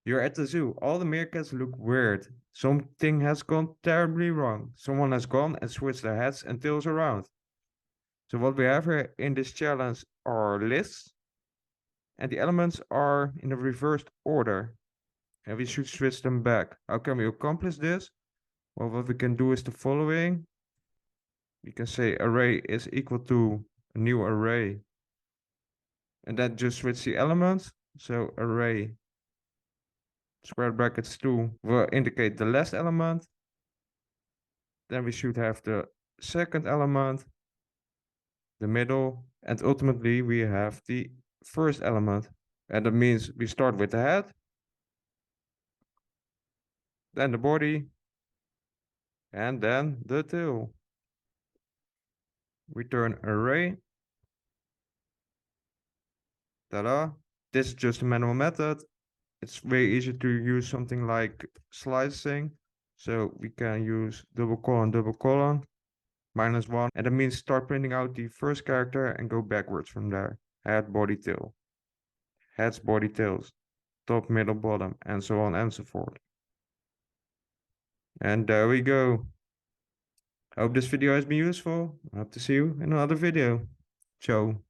You're at the zoo. All the meerkats look weird. Something has gone terribly wrong. Someone has gone and switched their heads and tails around. So what we have here in this challenge are lists, and the elements are in a reversed order, and we should switch them back. How can we accomplish this? Well, what we can do is the following. We can say array is equal to a new array, and then just switch the elements. So array square brackets 2 will indicate the last element. Then we should have the second element, the middle, and ultimately we have the first element. And that means we start with the head, then the body, and then the tail. Return array. Ta-da! This is just a manual method. It's way easier to use something like slicing. So we can use double colon, -1. And that means start printing out the first character and go backwards from there. Head, body, tail. Heads, body, tails. Top, middle, bottom, and so on and so forth. And there we go. Hope this video has been useful. I hope to see you in another video. Ciao.